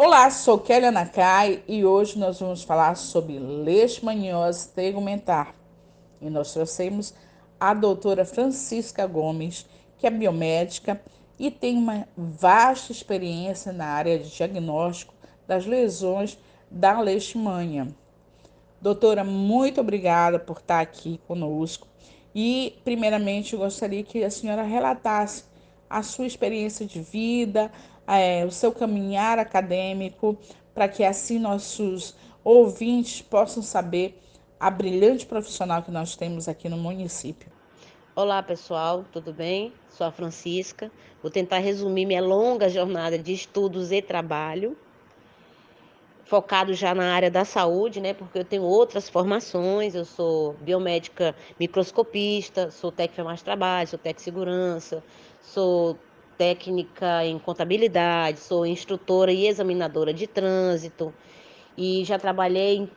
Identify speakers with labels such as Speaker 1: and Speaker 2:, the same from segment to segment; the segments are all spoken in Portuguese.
Speaker 1: Olá, sou Kélia Nakai e hoje nós vamos falar sobre leishmaniose tegumentar. E nós trouxemos a doutora Francisca Gomes, que é biomédica e tem uma vasta experiência na área de diagnóstico das lesões da leishmania. Doutora, muito obrigada por estar aqui conosco. E, primeiramente, eu gostaria que a senhora relatasse a sua experiência de vida, o seu caminhar acadêmico, para que assim nossos ouvintes possam saber a brilhante profissional que nós temos aqui no município.
Speaker 2: Olá pessoal, tudo bem? Sou a Francisca. Vou tentar resumir minha longa jornada de estudos e trabalho, focado já na área da saúde, né? Porque eu tenho outras formações. Eu sou biomédica microscopista, sou técnica de enfermagem de trabalho, sou técnica de segurança, sou técnica em contabilidade, sou instrutora e examinadora de trânsito e já trabalhei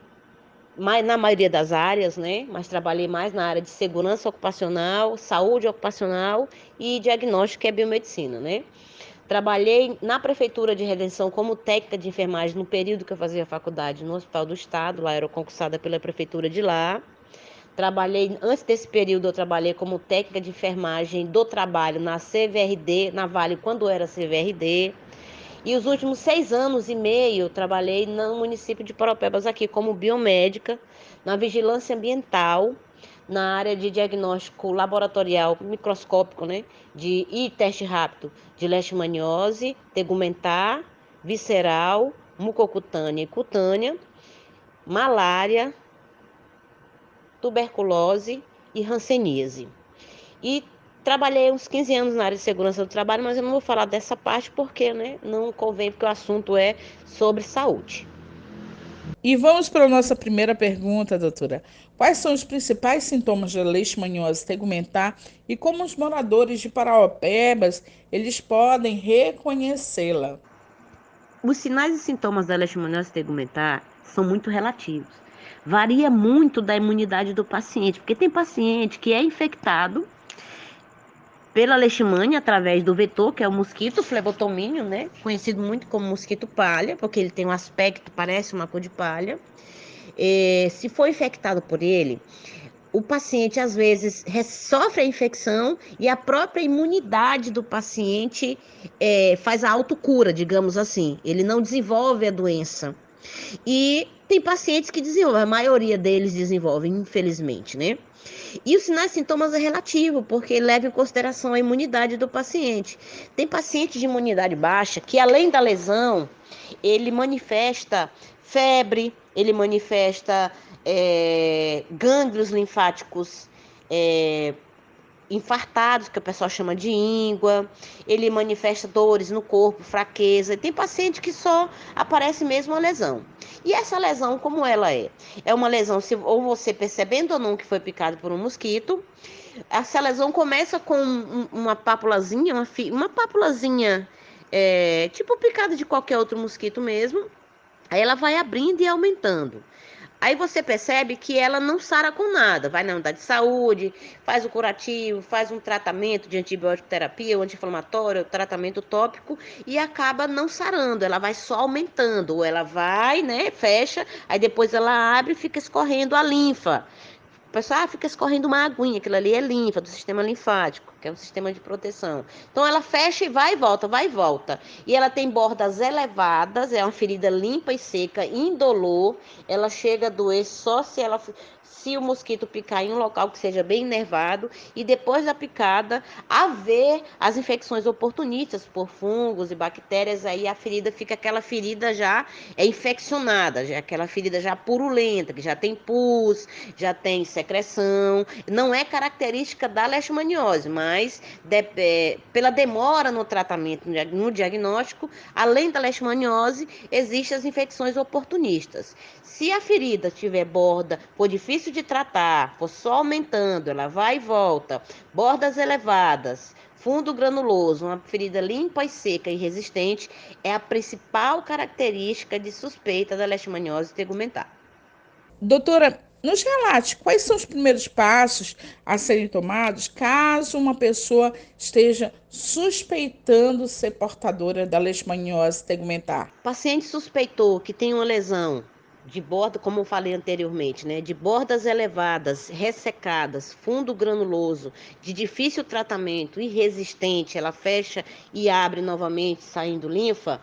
Speaker 2: na maioria das áreas, né? Mas trabalhei mais na área de segurança ocupacional, saúde ocupacional e diagnóstico, que é biomedicina, né? Trabalhei na Prefeitura de Redenção como técnica de enfermagem no período que eu fazia faculdade no Hospital do Estado, lá era concursada pela Prefeitura de lá. Antes desse período, eu trabalhei como técnica de enfermagem do trabalho na CVRD, na Vale, quando era CVRD. E os últimos 6 anos e meio eu trabalhei no município de Paropebas aqui como biomédica, na vigilância ambiental, na área de diagnóstico laboratorial microscópico, né, e teste rápido de leishmaniose, tegumentar, visceral, mucocutânea e cutânea, malária, tuberculose e hanseníase. E trabalhei uns 15 anos na área de segurança do trabalho, mas eu não vou falar dessa parte porque, né, não convém, porque o assunto é sobre saúde.
Speaker 1: E vamos para a nossa primeira pergunta, doutora. Quais são os principais sintomas da leishmaniose tegumentar e como os moradores de Paraopebas eles podem reconhecê-la?
Speaker 2: Os sinais e sintomas da leishmaniose tegumentar são muito relativos. Varia muito da imunidade do paciente, porque tem paciente que é infectado pela leishmania através do vetor, que é o mosquito flebotomínio, né? Conhecido muito como mosquito palha, porque ele tem um aspecto, parece uma cor de palha. Se for infectado por ele, o paciente às vezes sofre a infecção e a própria imunidade do paciente faz a autocura, digamos assim. Ele não desenvolve a doença. E tem pacientes que desenvolvem, a maioria deles desenvolvem, infelizmente, né? E os sinais e sintomas é relativo, porque leva em consideração a imunidade do paciente. Tem paciente de imunidade baixa que, além da lesão, ele manifesta febre, ele manifesta gânglios linfáticos infartados, que o pessoal chama de íngua, ele manifesta dores no corpo, fraqueza. Tem paciente que só aparece mesmo a lesão. E essa lesão, como ela é? É uma lesão, ou você percebendo ou não que foi picado por um mosquito, essa lesão começa com uma pápulazinha, uma pápulazinha, tipo picada de qualquer outro mosquito mesmo, aí ela vai abrindo e aumentando. Aí você percebe que ela não sara com nada. Vai na unidade de saúde, faz o curativo, faz um tratamento de antibiótico terapia, ou anti-inflamatório, tratamento tópico e acaba não sarando. Ela vai só aumentando. Ou ela vai, né, fecha, aí depois ela abre e fica escorrendo a linfa. O pessoal fica escorrendo uma aguinha, aquilo ali é linfa, do sistema linfático, que é um sistema de proteção. Então ela fecha e vai e volta, vai e volta. E ela tem bordas elevadas, é uma ferida limpa e seca, indolor. Ela chega a doer só se o mosquito picar em um local que seja bem nervado e depois da picada haver as infecções oportunistas por fungos e bactérias, aí a ferida fica aquela ferida já infeccionada, já aquela ferida já purulenta, que já tem pus, já tem secreção. Não é característica da leishmaniose, mas pela demora no tratamento, no diagnóstico, além da leishmaniose, existem as infecções oportunistas. Se a ferida tiver borda, for difícil de tratar, for só aumentando, ela vai e volta, bordas elevadas, fundo granuloso, uma ferida limpa e seca e resistente, é a principal característica de suspeita da leishmaniose tegumentar.
Speaker 1: Doutora, Nos relate quais são os primeiros passos a serem tomados caso uma pessoa esteja suspeitando ser portadora da leishmaniose tegumentar.
Speaker 2: O paciente suspeitou que tem uma lesão de borda, como eu falei anteriormente, né, de bordas elevadas, ressecadas, fundo granuloso, de difícil tratamento e resistente, ela fecha e abre novamente, saindo linfa.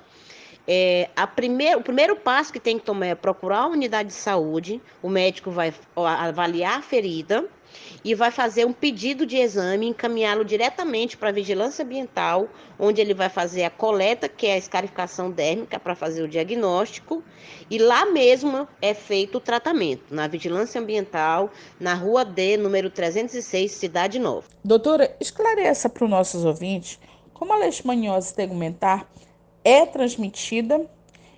Speaker 2: O primeiro passo que tem que tomar é procurar a unidade de saúde, o médico vai avaliar a ferida e vai fazer um pedido de exame, encaminhá-lo diretamente para a vigilância ambiental, onde ele vai fazer a coleta, que é a escarificação dérmica, para fazer o diagnóstico, e lá mesmo é feito o tratamento, na vigilância ambiental, na Rua D, número 306, Cidade Nova.
Speaker 1: Doutora, esclareça para os nossos ouvintes como a leishmaniose tegumentar é transmitida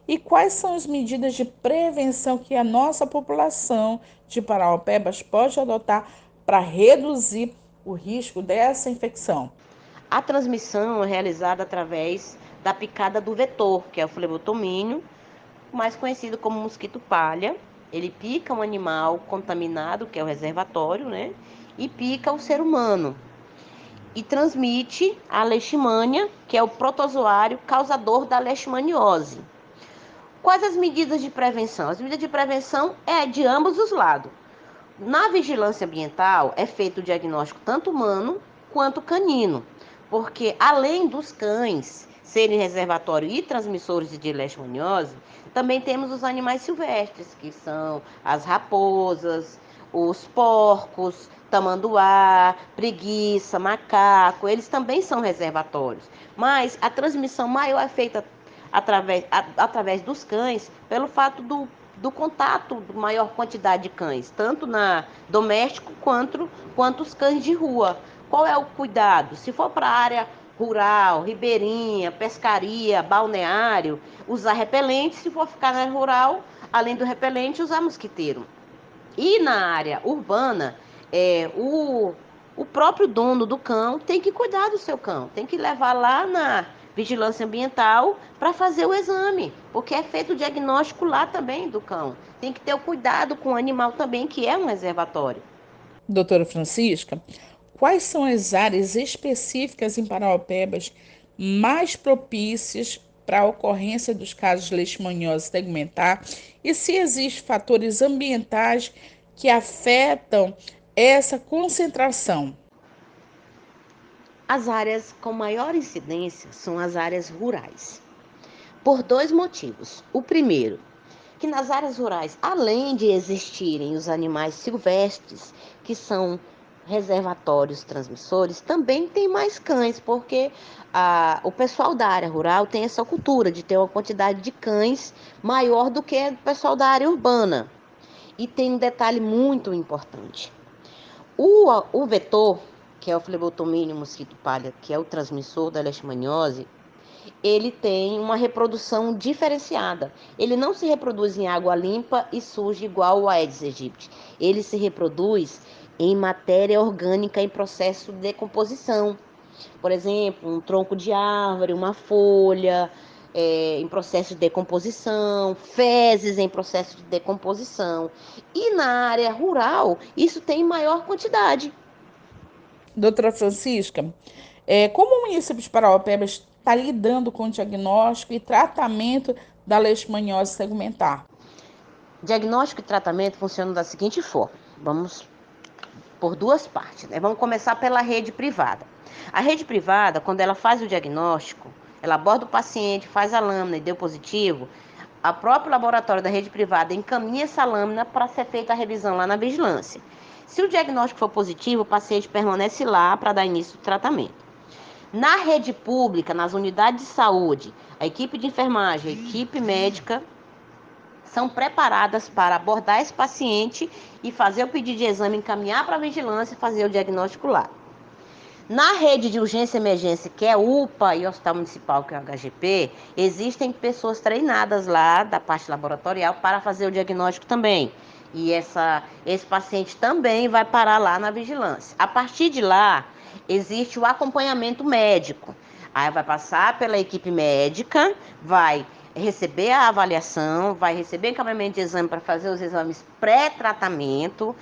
Speaker 1: e quais são as medidas de prevenção que a nossa população de Paraopebas pode adotar para reduzir o risco dessa infecção.
Speaker 2: A transmissão é realizada através da picada do vetor, que é o flebotomínio, mais conhecido como mosquito palha. Ele pica um animal contaminado, que é o reservatório, né? E pica o ser humano. E transmite a leishmania, que é o protozoário causador da leishmaniose. Quais as medidas de prevenção? As medidas de prevenção é de ambos os lados. Na vigilância ambiental é feito o diagnóstico tanto humano quanto canino, porque além dos cães serem reservatório e transmissores de leishmaniose, também temos os animais silvestres, que são as raposas, os porcos, tamanduá, preguiça, macaco, eles também são reservatórios. Mas a transmissão maior é feita através dos cães, pelo fato do contato de maior quantidade de cães, tanto na doméstico quanto os cães de rua. Qual é o cuidado? Se for para a área rural, ribeirinha, pescaria, balneário, usar repelente. Se for ficar na área rural, além do repelente, usar mosquiteiro. E na área urbana, o próprio dono do cão tem que cuidar do seu cão, tem que levar lá na vigilância ambiental para fazer o exame, porque é feito o diagnóstico lá também do cão. Tem que ter o cuidado com o animal também, que é um reservatório.
Speaker 1: Doutora Francisca, quais são as áreas específicas em Paraopebas mais propícias para a ocorrência dos casos de leishmaniose tegumentar e se existem fatores ambientais que afetam essa concentração?
Speaker 2: As áreas com maior incidência são as áreas rurais, por dois motivos. O primeiro, que nas áreas rurais, além de existirem os animais silvestres, que são reservatórios transmissores, também tem mais cães, porque o pessoal da área rural tem essa cultura de ter uma quantidade de cães maior do que o pessoal da área urbana. E tem um detalhe muito importante. O vetor, que é o flebotomínio mosquito palha, que é o transmissor da leishmaniose, ele tem uma reprodução diferenciada. Ele não se reproduz em água limpa e suja igual o Aedes aegypti. Ele se reproduz em matéria orgânica em processo de decomposição. Por exemplo, um tronco de árvore, uma folha, em processo de decomposição, fezes em processo de decomposição. E na área rural, isso tem maior quantidade.
Speaker 1: Doutora Francisca, como o município de Paraopebas está lidando com o diagnóstico e tratamento da leishmaniose tegumentar?
Speaker 2: Diagnóstico e tratamento funcionam da seguinte forma. Vamos por duas partes, né? Vamos começar pela rede privada. A rede privada, quando ela faz o diagnóstico, ela aborda o paciente, faz a lâmina e deu positivo, a próprio laboratório da rede privada encaminha essa lâmina para ser feita a revisão lá na vigilância. Se o diagnóstico for positivo, o paciente permanece lá para dar início ao tratamento. Na rede pública, nas unidades de saúde, a equipe de enfermagem, a equipe médica são preparadas para abordar esse paciente e fazer o pedido de exame, encaminhar para a vigilância e fazer o diagnóstico lá. Na rede de urgência e emergência, que é UPA e Hospital Municipal, que é o HGP, existem pessoas treinadas lá da parte laboratorial para fazer o diagnóstico também. E esse paciente também vai parar lá na vigilância. A partir de lá, existe o acompanhamento médico. Aí vai passar pela equipe médica, vai receber a avaliação, vai receber encaminhamento de exame para fazer os exames pré-tratamento,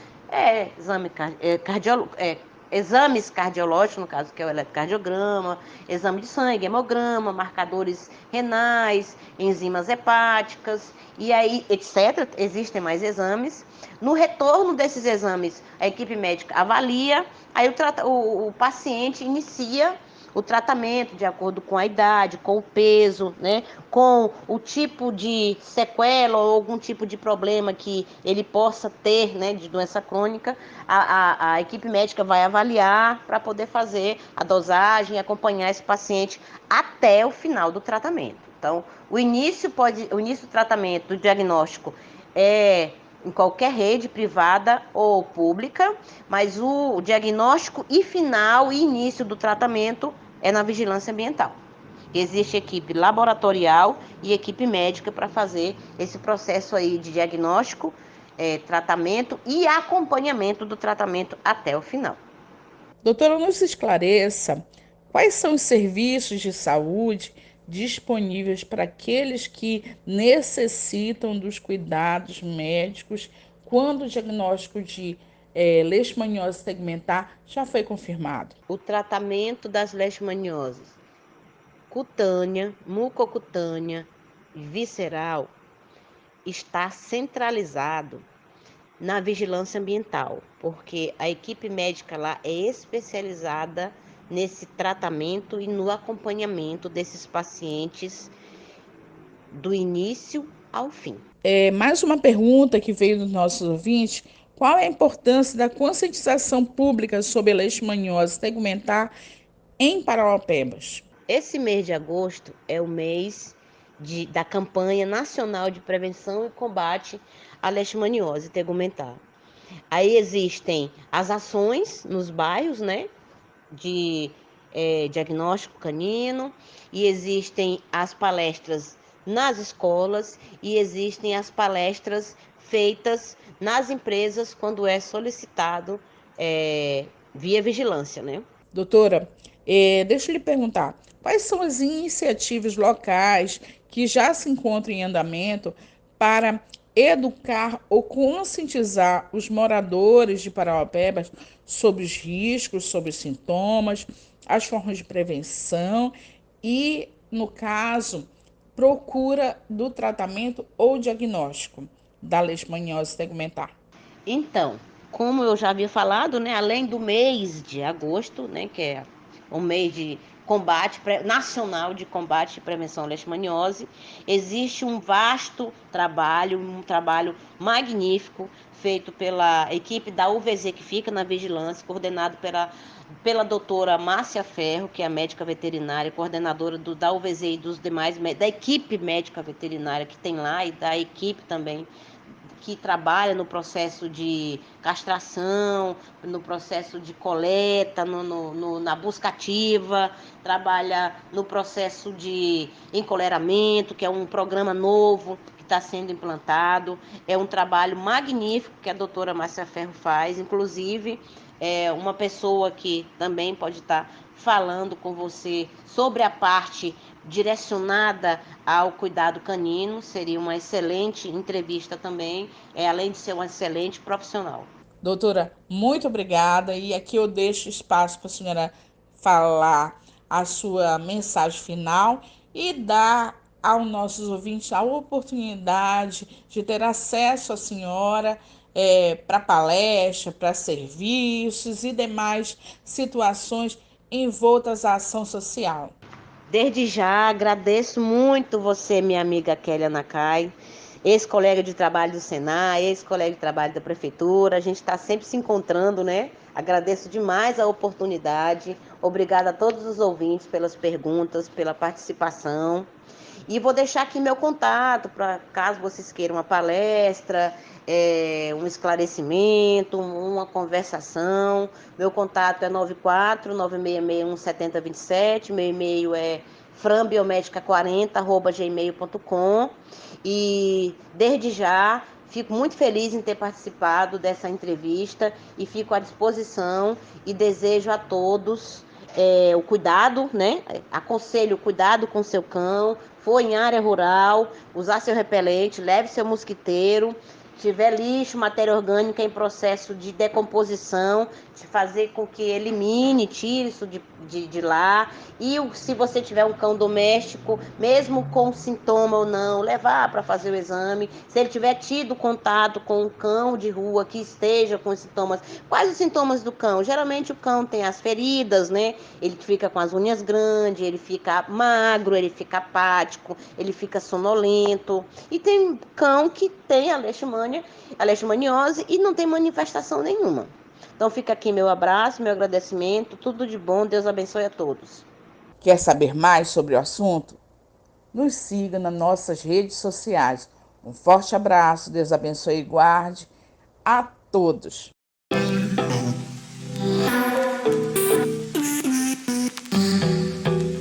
Speaker 2: exames cardiológicos, no caso que é o eletrocardiograma, exame de sangue, hemograma, marcadores renais, enzimas hepáticas, e aí, etc. Existem mais exames. No retorno desses exames, a equipe médica avalia, aí o paciente inicia o tratamento de acordo com a idade, com o peso, né, com o tipo de sequela ou algum tipo de problema que ele possa ter, né, de doença crônica. A equipe médica vai avaliar para poder fazer a dosagem e acompanhar esse paciente até o final do tratamento. Então, o início do tratamento, do diagnóstico, é em qualquer rede privada ou pública, mas o diagnóstico e final e início do tratamento é na vigilância ambiental. Existe equipe laboratorial e equipe médica para fazer esse processo aí de diagnóstico, tratamento e acompanhamento do tratamento até o final.
Speaker 1: Doutora, nos esclareça quais são os serviços de saúde disponíveis para aqueles que necessitam dos cuidados médicos quando o diagnóstico de leishmaniose segmentar já foi confirmado.
Speaker 2: O tratamento das leishmanioses cutânea, mucocutânea e visceral está centralizado na vigilância ambiental, porque a equipe médica lá é especializada nesse tratamento e no acompanhamento desses pacientes do início ao fim.
Speaker 1: Mais uma pergunta que veio dos nossos ouvintes: qual é a importância da conscientização pública sobre a leishmaniose tegumentar em Parauapebas?
Speaker 2: Esse mês de agosto é o mês da campanha nacional de prevenção e combate à leishmaniose tegumentar. Aí existem as ações nos bairros, né, de diagnóstico canino, e existem as palestras nas escolas, e existem as palestras feitas nas empresas quando é solicitado via vigilância, né?
Speaker 1: Doutora, deixa eu lhe perguntar, quais são as iniciativas locais que já se encontram em andamento para educar ou conscientizar os moradores de Parauapebas sobre os riscos, sobre os sintomas, as formas de prevenção e, no caso, procura do tratamento ou diagnóstico da leishmaniose tegumentar?
Speaker 2: Então, como eu já havia falado, né, além do mês de agosto, né, que é o mês de combate nacional de combate e prevenção à leishmaniose, existe um vasto trabalho, um trabalho magnífico feito pela equipe da UVZ que fica na vigilância, coordenado pela doutora Márcia Ferro, que é a médica veterinária, coordenadora da UVZ e dos demais, da equipe médica veterinária que tem lá e da equipe também que trabalha no processo de castração, no processo de coleta, na busca ativa, trabalha no processo de encoleramento, que é um programa novo que está sendo implantado. É um trabalho magnífico que a doutora Márcia Ferro faz, inclusive uma pessoa que também pode estar falando com você sobre a parte direcionada ao cuidado canino, seria uma excelente entrevista também, além de ser uma excelente profissional.
Speaker 1: Doutora, muito obrigada. E aqui eu deixo espaço para a senhora falar a sua mensagem final e dar aos nossos ouvintes a oportunidade de ter acesso à senhora para palestra, para serviços e demais situações envoltas à ação social.
Speaker 2: Desde já, agradeço muito você, minha amiga Kélia Nakai, ex-colega de trabalho do Senai, ex-colega de trabalho da Prefeitura. A gente está sempre se encontrando, né? Agradeço demais a oportunidade. Obrigada a todos os ouvintes pelas perguntas, pela participação. E vou deixar aqui meu contato para caso vocês queiram uma palestra, um esclarecimento, uma conversação. Meu contato é 94-9661-7027. Meu e-mail é frambiomédica40@gmail.com. E desde já fico muito feliz em ter participado dessa entrevista e fico à disposição e desejo a todos o cuidado, né? Aconselho o cuidado com seu cão, for em área rural, usar seu repelente, leve seu mosquiteiro. Tiver lixo, matéria orgânica em processo de decomposição, de fazer com que elimine, tire isso de lá. E se você tiver um cão doméstico, mesmo com sintoma ou não, levar para fazer o exame. Se ele tiver tido contato com um cão de rua que esteja com sintomas, quais os sintomas do cão? Geralmente o cão tem as feridas, né? Ele fica com as unhas grandes, ele fica magro, ele fica apático, ele fica sonolento. E tem cão que tem a leishmaniose e não tem manifestação nenhuma. Então fica aqui meu abraço, meu agradecimento, tudo de bom, Deus abençoe a todos.
Speaker 1: Quer saber mais sobre o assunto? Nos siga nas nossas redes sociais. Um forte abraço, Deus abençoe e guarde a todos.